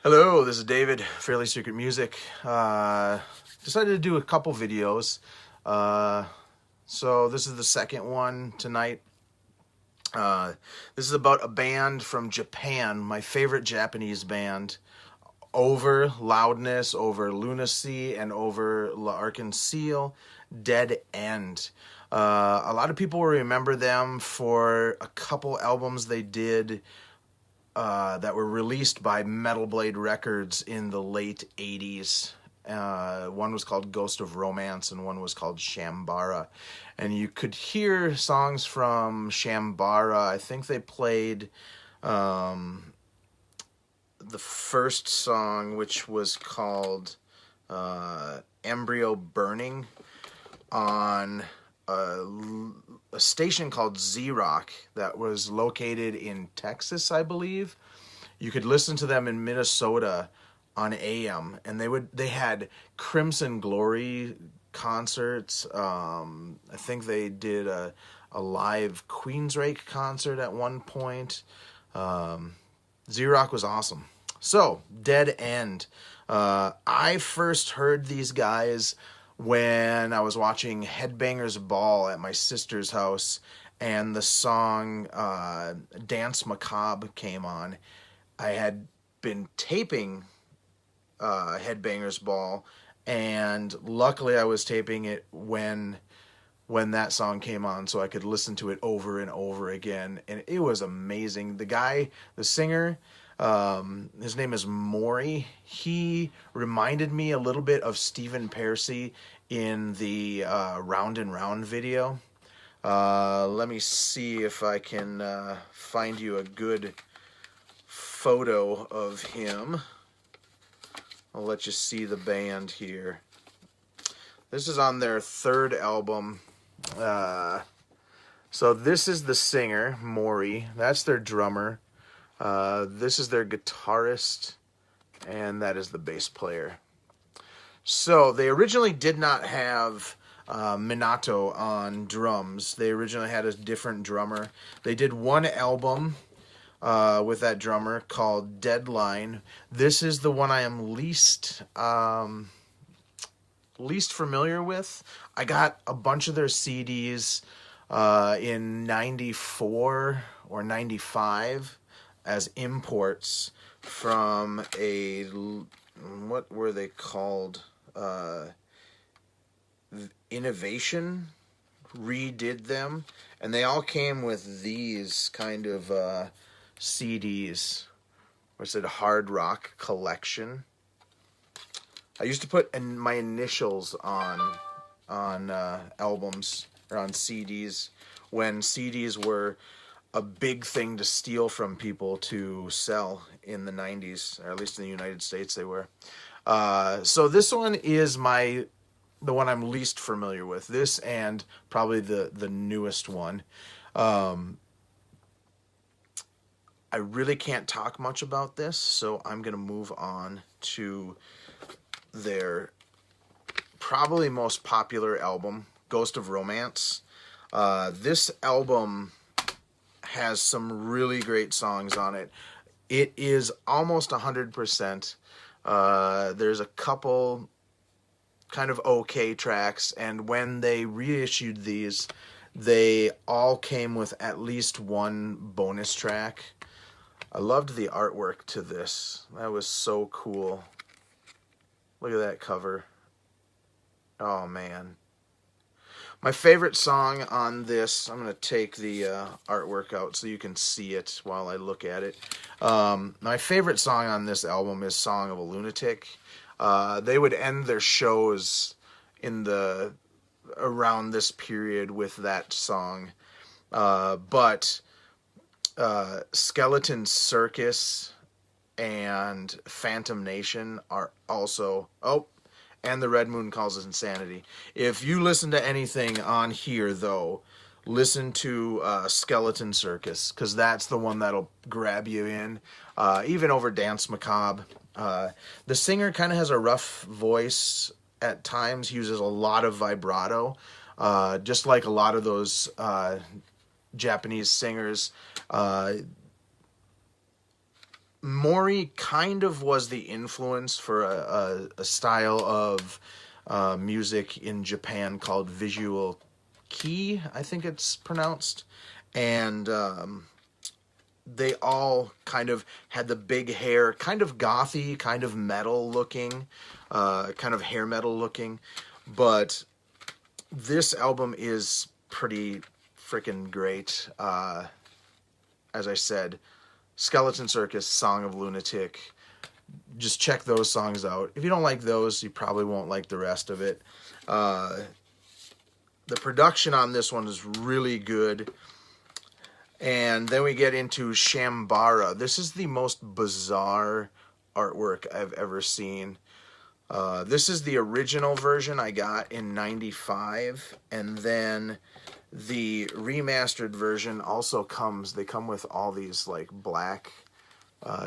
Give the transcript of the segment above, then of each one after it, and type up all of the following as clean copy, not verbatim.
Hello, this is David, Fairly Secret Music. Decided to do a couple videos. So this is the second one tonight. This is about a band from Japan, my favorite Japanese band, over loudness, over lunacy, and over L'Arc-en-Ciel, Dead End. A lot of people will remember them for a couple albums they did that were released by Metal Blade Records in the late 80s. One was called Ghost of Romance and one was called Shambara. And you could hear songs from Shambara. I think they played the first song, which was called Embryo Burning, on a station called Z-Rock that was located in Texas, I believe. You could listen to them in Minnesota on AM, and they had Crimson Glory concerts. I think they did a live Queensryche concert at one point. Z-Rock was awesome. So, Dead End. I first heard these guys when I was watching Headbangers Ball at my sister's house, and the song Dance Macabre came on. I had been taping Headbangers Ball, and luckily I was taping it when that song came on, so I could listen to it over and over again, and it was amazing. The guy, the singer, his name is Maury. He reminded me a little bit of Stephen Pearcy in the Round and Round video. Let me see if I can find you a good photo of him. I'll let you see the band here. This is on their third album. So this is the singer, Maury. That's their drummer. This is their guitarist, and that is the bass player. So they originally did not have Minato on drums. They originally had a different drummer. They did one album with that drummer called Deadline. This is the one I am least familiar with. I got a bunch of their CDs in 94 or 95 as imports from what were they called? Innovation redid them, and they all came with these kind of CDs. Or said Hard Rock Collection. I used to put my initials on albums or on CDs when CDs were a big thing to steal from people to sell in the 90s, or at least in the United States they were. So this one is the one I'm least familiar with. This and probably the newest one. I really can't talk much about this, so I'm going to move on to their probably most popular album, Ghost of Romance. This album has some really great songs on it. It is almost 100%. There's a couple kind of okay tracks, and when they reissued these, they all came with at least one bonus track. I loved the artwork to this. That was so cool. Look at that cover. Oh, man. My favorite song on this, I'm going to take the artwork out so you can see it while I look at it. My favorite song on this album is Song of a Lunatic. They would end their shows around this period with that song. But Skeleton Circus and Phantom Nation are also... and The Red Moon Calls Us Insanity. If you listen to anything on here, though, listen to Skeleton Circus, because that's the one that'll grab you in, even over Dance Macabre. The singer kind of has a rough voice at times, uses a lot of vibrato, just like a lot of those Japanese singers. Mori kind of was the influence for a style of music in Japan called visual kei, I think it's pronounced. And they all kind of had the big hair, kind of gothy, kind of metal looking, kind of hair metal looking. But this album is pretty freaking great. As I said, Skeleton Circus, Song of Lunatic. Just check those songs out. If you don't like those, you probably won't like the rest of it. The production on this one is really good. And then we get into Shambara. This is the most bizarre artwork I've ever seen. This is the original version I got in '95, and then the remastered version also comes. They come with all these like black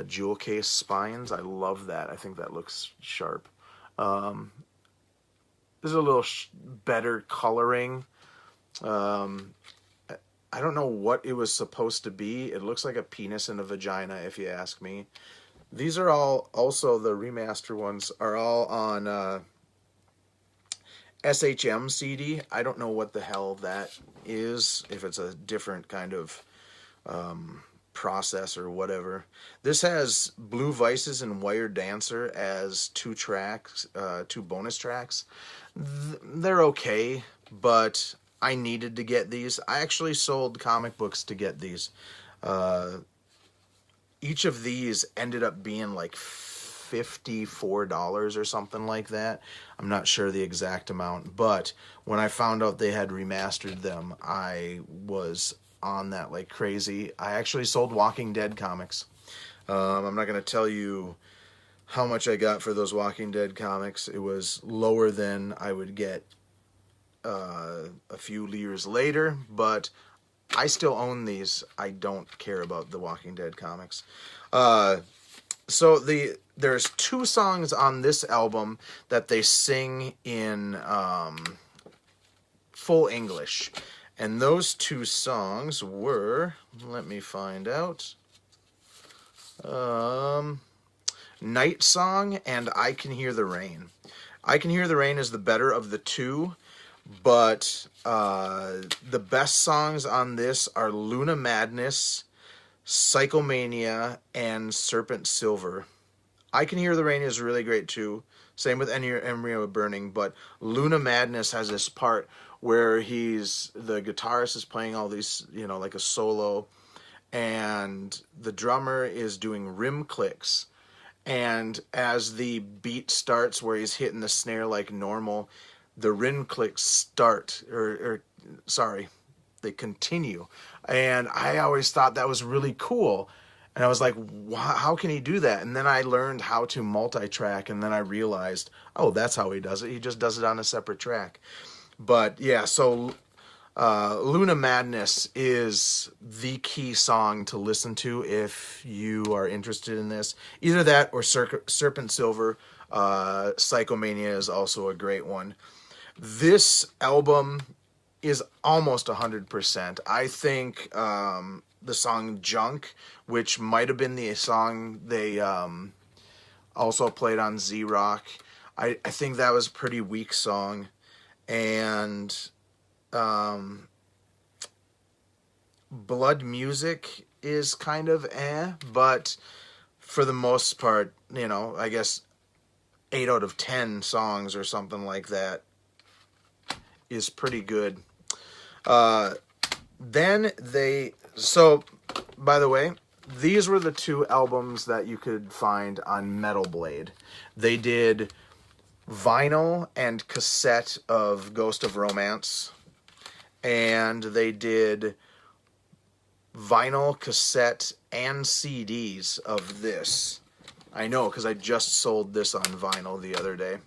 jewel case spines. I love that. I think that looks sharp. There's a little better coloring. I don't know what it was supposed to be. It looks like a penis and a vagina, if you ask me. These are all, also the remaster ones, are all on SHM CD. I don't know what the hell that is, if it's a different kind of process or whatever. This has Blue Vices and Wired Dancer as two bonus tracks. They're okay, but I needed to get these. I actually sold comic books to get these. Each of these ended up being like $54 or something like that. I'm not sure the exact amount, but when I found out they had remastered them, I was on that like crazy. I actually sold Walking Dead comics. I'm not going to tell you how much I got for those Walking Dead comics. It was lower than I would get a few years later, but I still own these. I don't care about the Walking Dead comics. So there's two songs on this album that they sing in full English. And those two songs were, let me find out, Night Song and I Can Hear the Rain. I Can Hear the Rain is the better of the two, but the best songs on this are Luna Madness, Psychomania, and Serpent Silver. I Can Hear the Rain is really great too. Same with Embryo Burning, but Luna Madness has this part where the guitarist is playing all these, like a solo, and the drummer is doing rim clicks. And as the beat starts where he's hitting the snare like normal, the rim clicks start, they continue. And I always thought that was really cool. And I was like, how can he do that? And then I learned how to multi-track, and then I realized, oh, that's how he does it. He just does it on a separate track. But yeah, so Luna Madness is the key song to listen to if you are interested in this. Either that or Serpent Silver. Psychomania is also a great one. This album is almost 100%. I think the song Junk, which might have been the song they also played on Z-Rock, I think that was a pretty weak song. And Blood Music is kind of but for the most part, I guess 8 out of 10 songs or something like that is pretty good. So by the way, these were the two albums that you could find on Metal Blade. They did vinyl and cassette of Ghost of Romance, and they did vinyl, cassette, and CDs of this. I know, because I just sold this on vinyl the other day.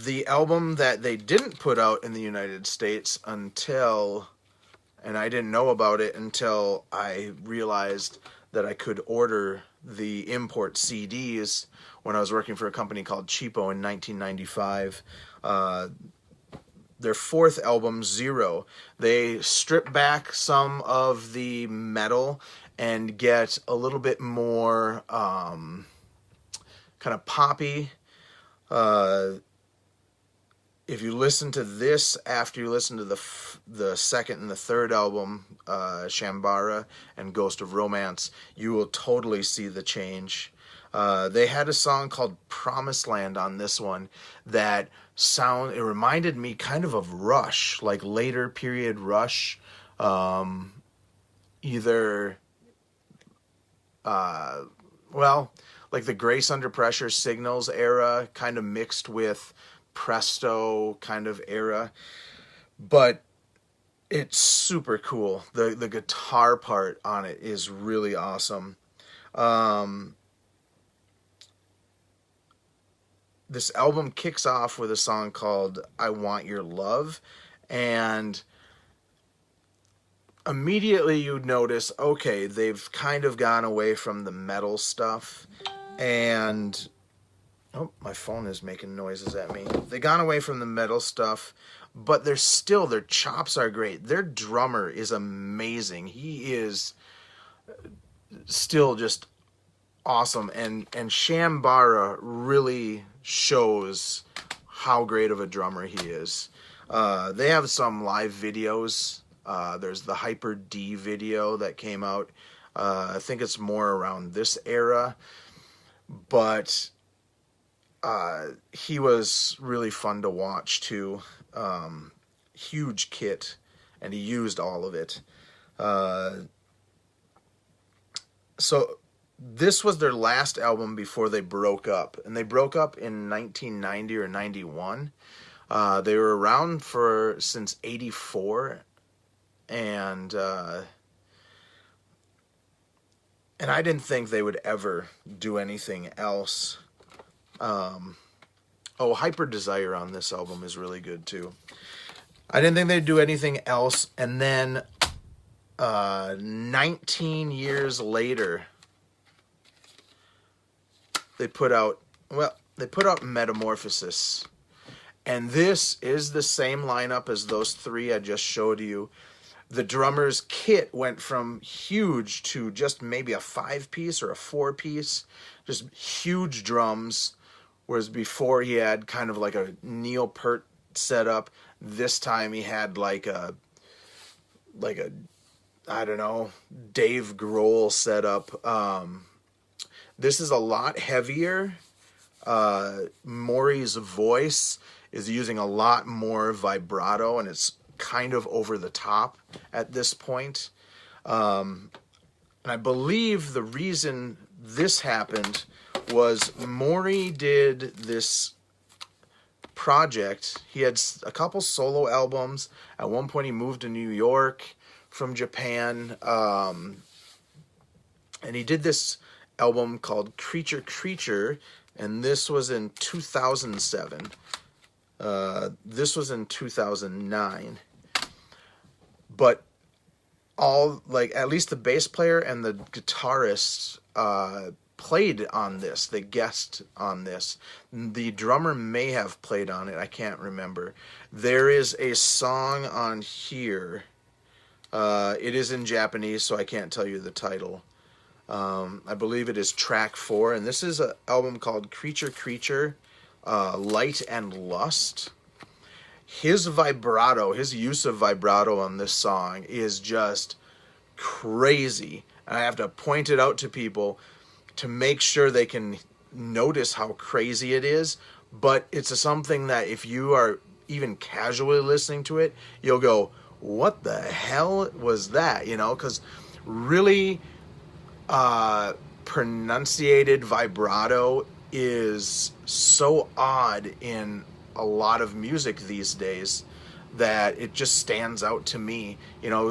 The album that they didn't put out in the United States until, and I didn't know about it until I realized that I could order the import CDs when I was working for a company called Cheapo in 1995. Their fourth album, Zero, they stripped back some of the metal and get a little bit more kind of poppy. If you listen to this after you listen to the second and the third album, Shambara and Ghost of Romance, you will totally see the change. They had a song called Promised Land on this one that it reminded me kind of Rush, like later period Rush. Either, like the Grace Under Pressure Signals era, kind of mixed with Presto kind of era, but it's super cool. The guitar part on it is really awesome. This album kicks off with a song called I Want Your Love, and immediately you'd notice, okay, they've kind of gone away from the metal stuff, and oh, my phone is making noises at me. They've gone away from the metal stuff, but their chops are great. Their drummer is amazing. He is still just awesome, and Shambara really shows how great of a drummer he is. They have some live videos. There's the Hyper D video that came out. I think it's more around this era, but he was really fun to watch too. Huge kit, and he used all of it. So this was their last album before they broke up, and they broke up in 1990 or 91. They were around since 84, and I didn't think they would ever do anything else. Hyper Desire on this album is really good too. I didn't think they'd do anything else, and then 19 years later, they put out Metamorphosis, and this is the same lineup as those three I just showed you. The drummer's kit went from huge to just maybe a 5-piece or a 4-piece, just huge drums, whereas before he had kind of like a Neil Peart setup. This time he had like a I don't know, Dave Grohl setup. This is a lot heavier. Maury's voice is using a lot more vibrato, and it's kind of over the top at this point. And I believe the reason this happened was Maury did this project. He had a couple solo albums. At one point he moved to New York from Japan, and he did this album called Creature Creature, and this was in 2007. This was in 2009. But at least the bass player and the guitarist played on this. They guessed on this. The drummer may have played on it. I can't remember. There is a song on here. It is in Japanese, so I can't tell you the title. I believe it is track 4, and this is an album called Creature Creature, Light and Lust. His use of vibrato on this song is just crazy. And I have to point it out to people to make sure they can notice how crazy it is. But it's something that if you are even casually listening to it, you'll go, what the hell was that? Because really pronunciated vibrato is so odd in a lot of music these days that it just stands out to me.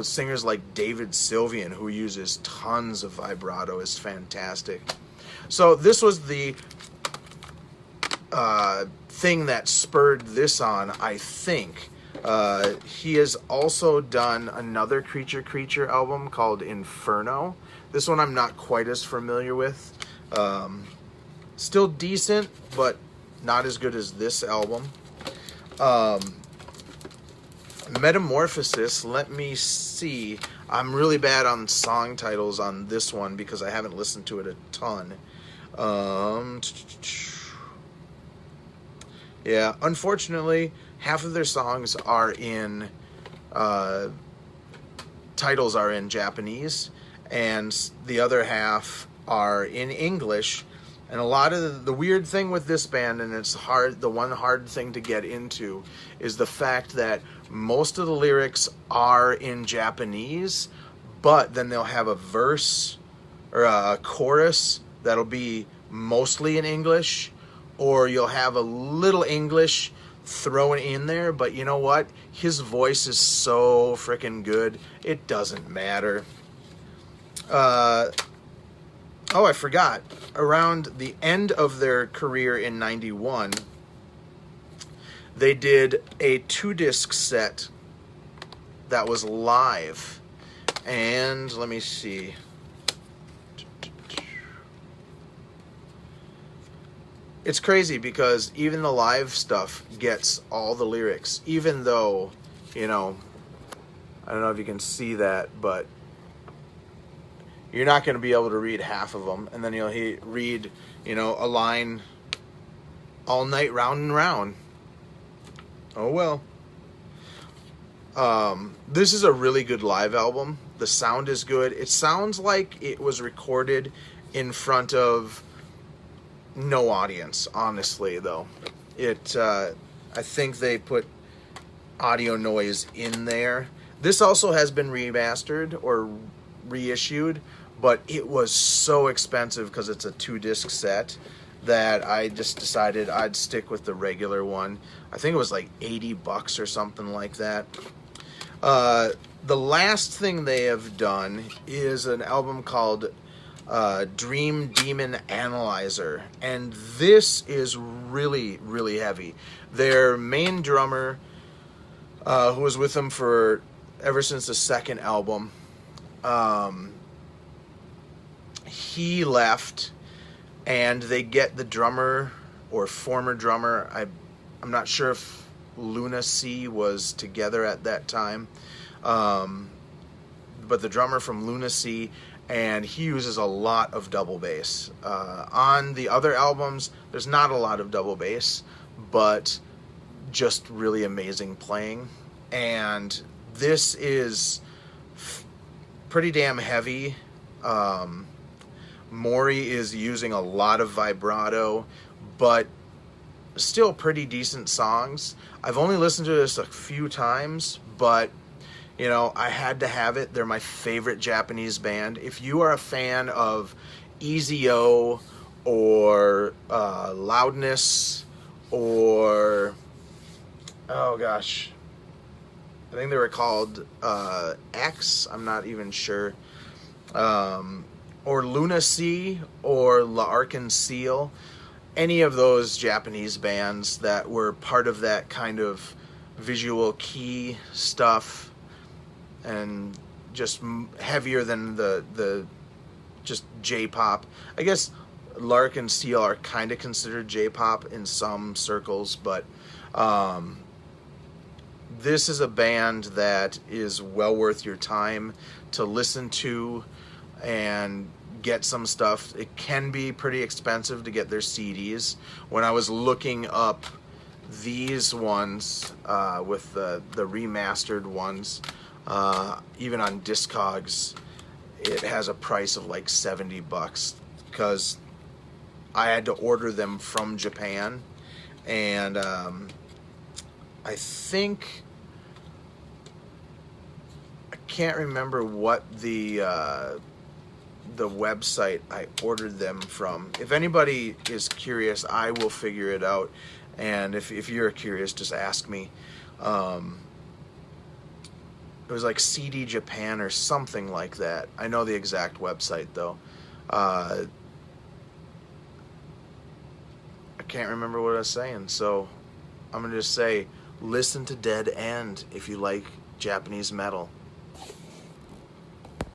Singers like David Sylvian, who uses tons of vibrato, is fantastic. So this was the thing that spurred this on, I think. He has also done another Creature Creature album called Inferno. This one I'm not quite as familiar with. Still decent, but not as good as this album. Metamorphosis, let me see. I'm really bad on song titles on this one because I haven't listened to it a ton. Yeah, unfortunately, half of their songs are in titles are in Japanese, and the other half are in English. And a lot of the weird thing with this band, and it's hard, the one hard thing to get into, is the fact that most of the lyrics are in Japanese, but then they'll have a verse or a chorus that'll be mostly in English, or you'll have a little English thrown in there, but you know what? His voice is so freaking good, it doesn't matter. Oh, I forgot. Around the end of their career in 91, they did a 2-disc set that was live. And let me see. It's crazy because even the live stuff gets all the lyrics, even though, you know, I don't know if you can see that, but you're not going to be able to read half of them, and then you'll read, you know, a line all night round and round. Oh well. This is a really good live album. The sound is good. It sounds like it was recorded in front of no audience, honestly, though. I think they put audio noise in there. This also has been remastered or reissued, but it was so expensive because it's a 2-disc set that I just decided I'd stick with the regular one. I think it was like $80 or something like that. The last thing they have done is an album called Dream Demon Analyzer, and this is really, really heavy. Their main drummer, who was with them for ever since the second album, he left, and they get the drummer or former drummer. I'm not sure if Luna C was together at that time, but the drummer from Luna C, and he uses a lot of double bass. On the other albums, there's not a lot of double bass, but just really amazing playing. And this is pretty damn heavy. Maury is using a lot of vibrato, but still pretty decent songs. I've only listened to this a few times, but you know, I had to have it. They're my favorite Japanese band. If you are a fan of EZO or Loudness or, oh gosh, I think they were called X, I'm not even sure, or Luna C or La Arc-en-Ciel, any of those Japanese bands that were part of that kind of visual kei stuff, and just heavier than the just J-pop. I guess Lark and Seal are kind of considered J-pop in some circles, but this is a band that is well worth your time to listen to and get some stuff. It can be pretty expensive to get their CDs. When I was looking up these ones with the remastered ones, even on Discogs, it has a price of like $70 because I had to order them from Japan, and I think I can't remember what the website I ordered them from. If anybody is curious, I will figure it out, and if you're curious, just ask me. It was like CD Japan or something like that. I know the exact website, though. I can't remember what I was saying, so I'm going to just say, listen to Dead End if you like Japanese metal.